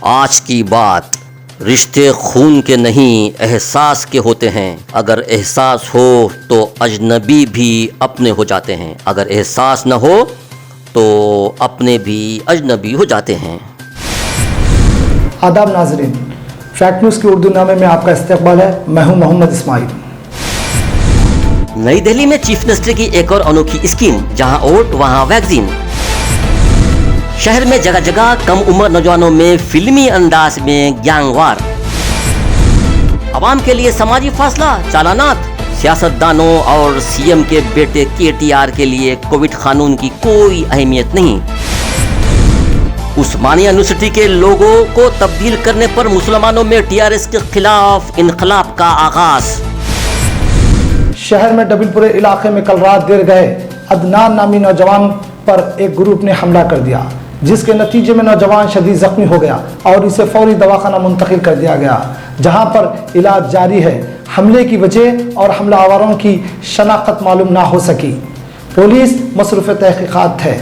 आज की बात, रिश्ते खून के नहीं एहसास के होते हैं। अगर एहसास हो तो अजनबी भी अपने हो जाते हैं, अगर एहसास न हो तो अपने भी अजनबी हो जाते हैं। आदाब नाज़रीन, फैक्ट न्यूज़ के उर्दू नामे में आपका इस्तकबाल है। मैं हूं मोहम्मद इस्माइल। नई दिल्ली में चीफ मिनिस्टर की एक और अनोखी स्कीम, जहां वोट वहां वैक्सीन। शहर में जगह जगह कम उम्र नौजवानों में फिल्मी अंदाज में गैंगवार। आवाम के लिए समाजी फासला चालानात। सियासतदानों और सीएम के बेटे केटीआर के लिए कोविड कानून की कोई अहमियत नहीं। उस्मानिया यूनिवर्सिटी के लोगों को तब्दील करने पर मुसलमानों में टीआरएस के खिलाफ इनकलाब का आगाज। शहर में डबिलपुरे इलाके में कल रात देर गए अदनान नामी नौजवान पर एक ग्रुप ने हमला कर दिया, जिसके नतीजे में नौजवान शदीद जख्मी हो गया और इसे फौरी दवाखाना मुंतकिल कर दिया गया, जहां पर इलाज जारी है। हमले की वजह और हमलावरों की शनाख्त मालूम ना हो सकी। पुलिस मसरूफ़ तहकीकात है।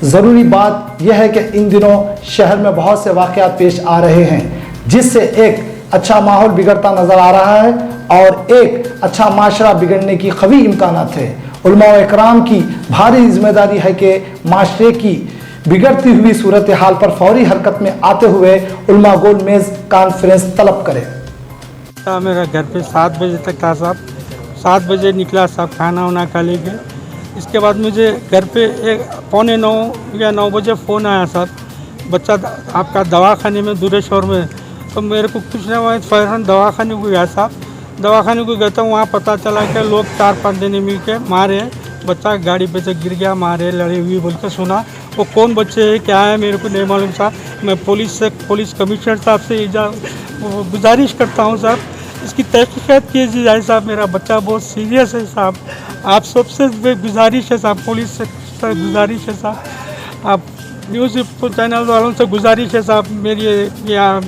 ज़रूरी बात यह है कि इन दिनों शहर में बहुत से वाक़यात पेश आ रहे हैं, जिससे एक अच्छा माहौल बिगड़ता नज़र आ रहा है और एक अच्छा माशरा बिगड़ने की कवी इम्कानात है। उलमा व इकराम की भारी जिम्मेदारी है कि माशरे की बिगड़ती हुई सूरत हाल पर फौरी हरकत में आते हुए उलमा गोल मेज़ कॉन्फ्रेंस तलब करे। मेरा घर पे 7 बजे तक था साहब, 7 बजे निकला साहब, खाना वाना खा लेके। इसके बाद मुझे घर पे 8:45 या 9 बजे फ़ोन आया साहब, बच्चा आपका दवाखाने में दुरेश्वर में। तो मेरे को कुछ नहीं हुआ, फ़ौरन दवाखाने को गया साहब। दवाखाने को गया था, वहाँ पता चला कि लोग 4-5 दिन मिल के मारे, बच्चा गाड़ी पे से गिर गया, मारे लड़े हुई बोल के सुना। वो कौन बच्चे हैं क्या है मेरे को नहीं मालूम साहब। मैं पुलिस कमिश्नर साहब से गुजारिश करता हूँ साहब, इसकी तहकीकात कीजिए जाए साहब। मेरा बच्चा बहुत सीरियस है साहब, आप सबसे गुजारिश है साहब, पुलिस से गुजारिश है साहब, आप न्यूज़ चैनल वालों से गुजारिश है साहब,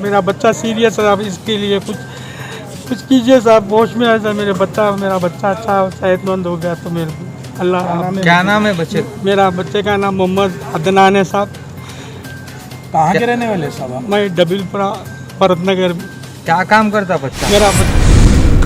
मेरा बच्चा सीरियस है साहब, इसके लिए कुछ कीजिए साहब। होश में है साहब, मेरा बच्चा अच्छा सेहतमंद हो गया तो मेरे अल्लाह। क्या नाम है बच्चे? मेरा बच्चे का नाम मोहम्मद अदनान है साहब। कहाँ के रहने वाले साहब? मैं डबिलपुरा भरतनगर। क्या काम करता बच्चा? मेरा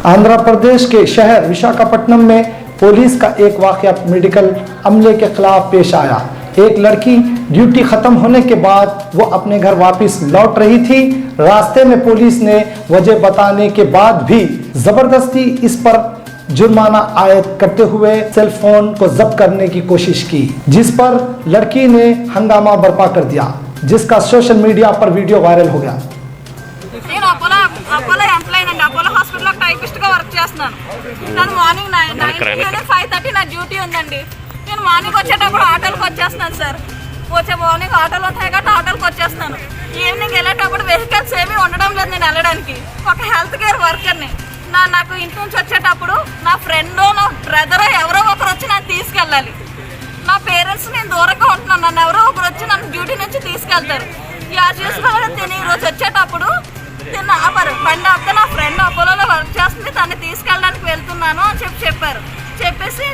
आंध्र प्रदेश के शहर विशाखापट्टनम में पुलिस का एक वाक़या मेडिकल अमले के खिलाफ पेश आया। एक लड़की ड्यूटी खत्म होने के बाद वो अपने घर वापस लौट रही थी। रास्ते में पुलिस ने वजह बताने के बाद भी जबरदस्ती इस पर जुर्माना आयद करते हुए सेल फोन को जब्त करने की कोशिश की, जिस पर लड़की ने हंगामा बर्पा कर दिया, जिसका सोशल मीडिया पर वीडियो वायरल हो गया। అపోలో ఎంప్లాయీ అండి, అపోలో హాస్పిటల్లో టైపిస్ట్గా వర్క్ చేస్తున్నాను. నేను మార్నింగ్ 9:30 నా డ్యూటీ ఉందండి. నేను మార్నింగ్ వచ్చేటప్పుడు ఆటోలకు వచ్చేస్తున్నాను సార్. మార్నింగ్ ఆటోలు ఉంటాయి కాబట్టి ఆటోలకు వచ్చేస్తున్నాను. ఈవినింగ్ వెళ్ళేటప్పుడు వెహికల్స్ ఏమీ ఉండడం లేదు నేను వెళ్ళడానికి. ఒక హెల్త్ కేర్ వర్కర్ని నాకు ఇంటి నుంచి వచ్చేటప్పుడు నా ఫ్రెండ్ నా బ్రదర్ ఎవరో ఒకరు వచ్చి నన్ను తీసుకెళ్ళాలి. నా పేరెంట్స్ నేను దూరంగా ఉంటున్నాను, నన్ను ఎవరో ఒకరు వచ్చి నన్ను డ్యూటీ నుంచి తీసుకెళ్తారు. యాజ్ యూజువల్గా నేను ఈరోజు వచ్చేటప్పుడు తిన్న ఆపరు బండి ఆపితే నా ఫ్రెండ్ అపోలోలో వర్క్ చేస్తుంది, తను తీసుకెళ్ళడానికి వెళ్తున్నాను అని చెప్పేసి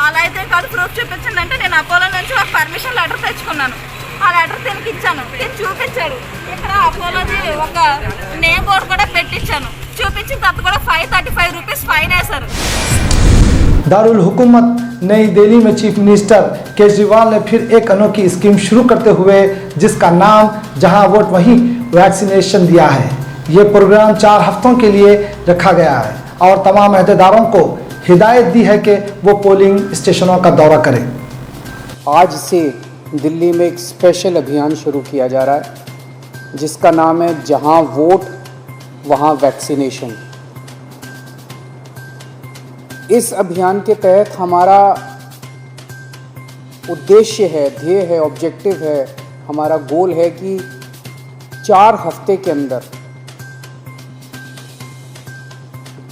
అలా అయితే కాదు ప్రూఫ్ చూపించిందంటే నేను అపోలో నుంచి ఒక పర్మిషన్ లెటర్ తెచ్చుకున్నాను. ఆ లెటర్ తినకి ఇచ్చాను, ఇది చూపించాడు. ఇక్కడ అపోలోది ఒక నేమ్ బోర్డు కూడా పెట్టించాను. చూపించిన తర్వాత కూడా 535 రూపీస్ ఫైన్ వేశారు। दारुल हुकूमत नई दिल्ली में चीफ मिनिस्टर केजरीवाल ने फिर एक अनोखी स्कीम शुरू करते हुए, जिसका नाम जहां वोट वहीं वैक्सीनेशन दिया है। ये प्रोग्राम 4 हफ्तों के लिए रखा गया है और तमाम अहदेदारों को हिदायत दी है कि वो पोलिंग स्टेशनों का दौरा करें। आज से दिल्ली में एक स्पेशल अभियान शुरू किया जा रहा है, जिसका नाम है जहां वोट वहां वैक्सीनेशन। इस अभियान के तहत हमारा उद्देश्य है, ध्येय है, ऑब्जेक्टिव है, हमारा गोल है कि 4 हफ्ते के अंदर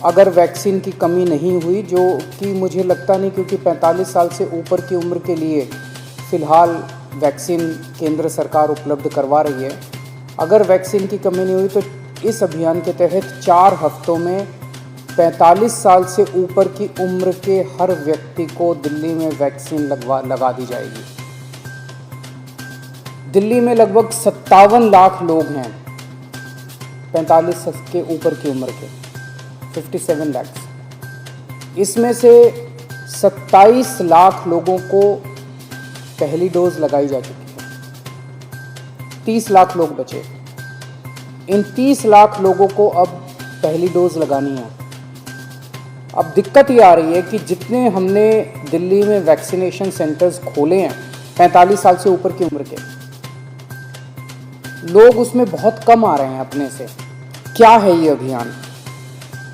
अगर वैक्सीन की कमी नहीं हुई, जो कि मुझे लगता नहीं, क्योंकि 45 साल से ऊपर की उम्र के लिए फ़िलहाल वैक्सीन केंद्र सरकार उपलब्ध करवा रही है। अगर वैक्सीन की कमी नहीं हुई तो इस अभियान के तहत 4 हफ्तों में 45 साल से ऊपर की उम्र के हर व्यक्ति को दिल्ली में वैक्सीन लगा दी जाएगी। दिल्ली में लगभग 57 लाख लोग हैं 45 के ऊपर की उम्र के 57 लाख। इसमें से 27 लाख लोगों को पहली डोज लगाई जा चुकी है, 30 लाख लोग बचे। इन 30 लाख लोगों को अब पहली डोज लगानी है। अब दिक्कत ये आ रही है कि जितने हमने दिल्ली में वैक्सीनेशन सेंटर्स खोले हैं 45 साल से ऊपर की उम्र के लोग, उसमें बहुत कम आ रहे हैं अपने से। क्या है ये अभियान?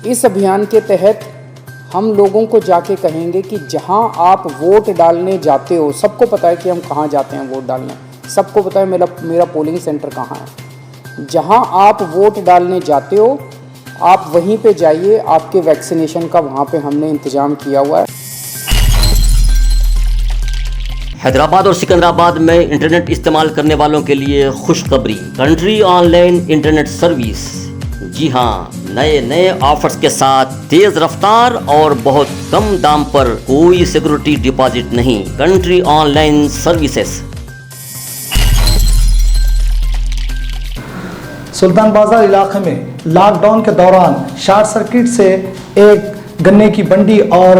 इस अभियान के तहत हम लोगों को जाके कहेंगे कि जहां आप वोट डालने जाते हो, सबको पता है कि हम कहां जाते हैं वोट डालने, सबको पता है मेरा पोलिंग सेंटर कहां है। जहां आप वोट डालने जाते हो आप वहीं पे जाइए, आपके वैक्सीनेशन का वहाँ पे हमने इंतजाम किया हुआ है। हैदराबाद और सिकंदराबाद में इंटरनेट इस्तेमाल करने वालों के लिए खुशखबरी, कंट्री ऑनलाइन इंटरनेट सर्विस। जी हाँ, नए नए ऑफर्स के साथ तेज रफ्तार और बहुत कम दाम पर कोई सिक्योरिटी डिपॉजिट नहीं। Country online services. Sultan Bazaar इलाके में लॉकडाउन के दौरान शॉर्ट सर्किट से एक गन्ने की बंडी और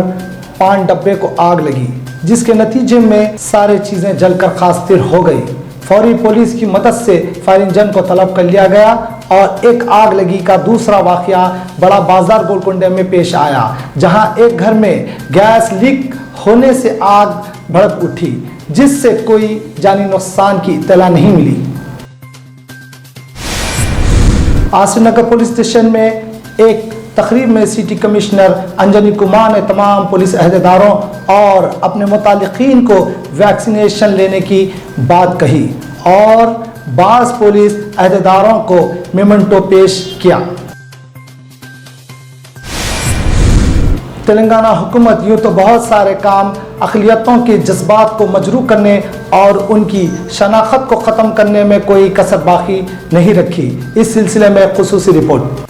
पान डब्बे को आग लगी, जिसके नतीजे में सारी चीजें जलकर खास्तिर हो गई। फौरी पुलिस की मदद से फायर इंजन को तलब कर लिया गया और एक आग लगी का दूसरा वाकया बड़ा बाजार गोलकुंडे में पेश आया, जहां एक घर में गैस लीक होने से आग भड़क उठी, जिससे कोई जानी नुकसान की इत्तला नहीं मिली। आसिफनगर पुलिस स्टेशन में एक तकरीब में सिटी कमिश्नर अंजनी कुमार ने तमाम पुलिस अहदेदारों और अपने मुतालिकीन को वैक्सीनेशन लेने की बात कही और बाज़ पुलिस अहदेदारों को मेमेंटो पेश किया। तेलंगाना हुकूमत यूँ तो बहुत सारे काम अक़लियतों के जज्बात को मजरू करने और उनकी शनाख्त को ख़त्म करने में कोई कसर बाकी नहीं रखी। इस सिलसिले में खुसूसी रिपोर्ट।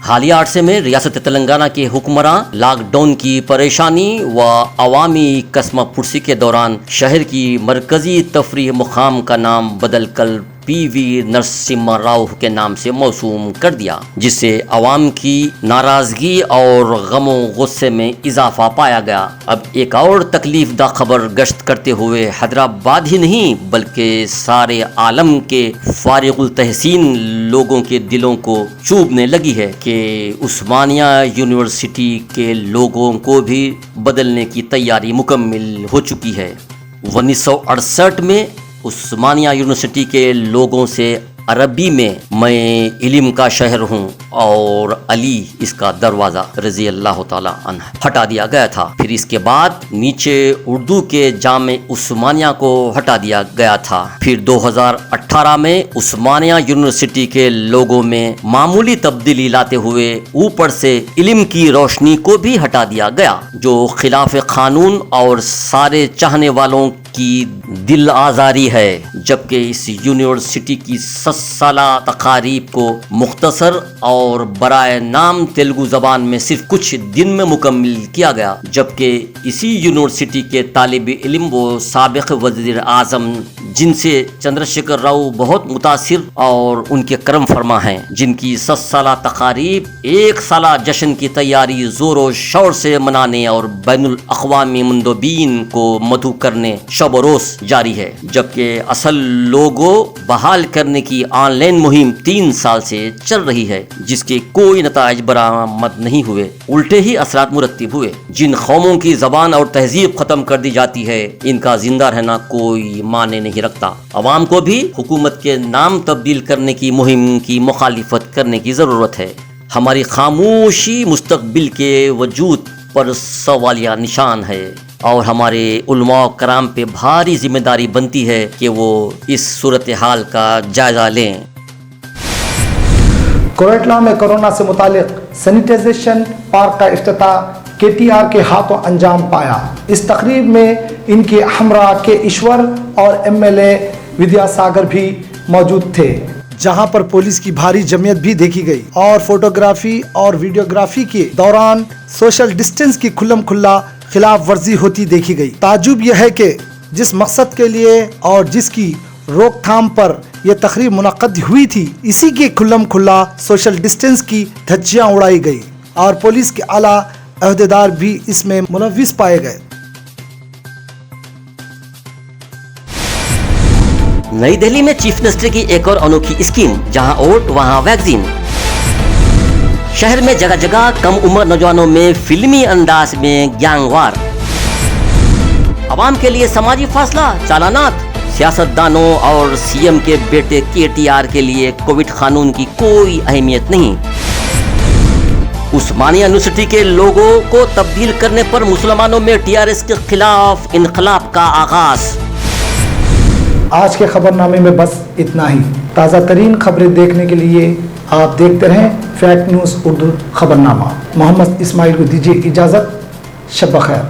हालिया अरसे में रियासत तेलंगाना के हुक्मरान लॉकडाउन की परेशानी व अवामी कस्मा पुरसी के दौरान शहर की मरकजी तफरीह मुकाम का नाम बदल कर PV नरसिम्हा राव के नाम से मौसूम कर दिया, जिससे अवाम की नाराजगी और गमो गुस्से में इजाफा पाया गया। अब एक और तकलीफ दा खबर गश्त करते हुए हैदराबाद ही नहीं बल्कि सारे आलम के फारिगुल तहसीन लोगों के दिलों को चूभने लगी है कि उस्मानिया यूनिवर्सिटी के लोगों को भी बदलने की तैयारी मुकम्मिल हो चुकी है। 1968 में उस्मानिया यूनिवर्सिटी के लोगों से अरबी में मैं इल्म का शहर हूँ और अली इसका दरवाज़ा रज़ी अल्लाह ताला अन्हु हटा दिया गया था। फिर इसके बाद नीचे उर्दू के जामे उस्मानिया को हटा दिया गया था। फिर 2018 में उस्मानिया यूनिवर्सिटी के लोगों में मामूली तब्दीली लाते हुए यूपर से इल्म की रोशनी को भी हटा दिया गया, जो खिलाफ कानून और सारे चाहने वालों की दिल आज़ारी है। जबकि इस यूनिवर्सिटी की 7 साला तकारीब को मुख्तसर और बराए नाम तेलुगु ज़बान में सिर्फ कुछ दिन में मुकम्मिल किया गया। जबकि इसी यूनिवर्सिटी के तालिब इल्म वो साबिक़ वज़ीर आज़म जिनसे चंद्रशेखर राव बहुत मुतासिर और उनके करम फरमा हैं, जिनकी 7 साला तकारीब 1 साला जश्न की तैयारी ज़ोर शोर से मनाने और बैनुल अक़वामी मंदोबीन को मदऊ करने शब रोज़ जारी है। जबकि असल लोगो बहाल करने की ऑनलाइन मुहिम 3 साल से चल रही है, जिसके कोई नताइज बरामद नहीं हुए, उल्टे ही असरात मुरत्तिब हुए। जिन कौमों की ज़बान और तहजीब ख़त्म कर दी जाती है, इनका जिंदा रहना कोई माने नहीं रखता। अवाम को भी हुकूमत के नाम तब्दील करने की मुहिम की मुखालिफत करने की ज़रूरत है। हमारी खामोशी मुस्तकबिल के वजूद पर सवालिया निशान है और हमारे उलमा कराम पे भारी जिम्मेदारी बनती है कि वो इस सूरत हाल का जायजा लें। कोरटला में कोरोना से मुतालिक सैनिटाइजेशन पार्क का इफ्तिताह KTR के हाथों अंजाम पाया। इस तकरीब में इनके हमरा के ईश्वर और MLA विद्यासागर भी मौजूद थे, जहां पर पुलिस की भारी जमीयत भी देखी गई और फोटोग्राफी और वीडियोग्राफी के दौरान सोशल डिस्टेंस की खुल्लम खुल्ला खिलाफ वर्जी होती देखी गई। ताजुब यह है कि जिस मकसद के लिए और जिसकी रोकथाम पर यह तकरीब मुनक्कद हुई थी, इसी के खुल्लम खुल्ला सोशल डिस्टेंस की धज्जियां उड़ाई गई और पुलिस के आला अहदेदार भी इसमें मुलव्विस पाए गए। नई दिल्ली में चीफ मिनिस्टर की एक और अनोखी स्कीम, जहां वोट वहां वैक्सीन। शहर में जगह जगह कम उम्र नौजवानों में फिल्मी अंदाज में गैंगवार। आवाम के लिए समाजी फासला, चालानात। सियासतदानों और सीएम के बेटे केटीआर के लिए कोविड कानून की कोई अहमियत नहीं। उस्मानिया यूनिवर्सिटी के लोगों को तब्दील करने पर मुसलमानों में टीआरएस के खिलाफ इनकलाब का आगाज। आज के खबरनामे में बस इतना ही। ताज़ा तरीन खबरें देखने के लिए आप देखते रहें फैक्ट न्यूज़ उर्दू खबरनामा। मोहम्मद इस्माइल को दीजिए इजाज़त। शब बखैर।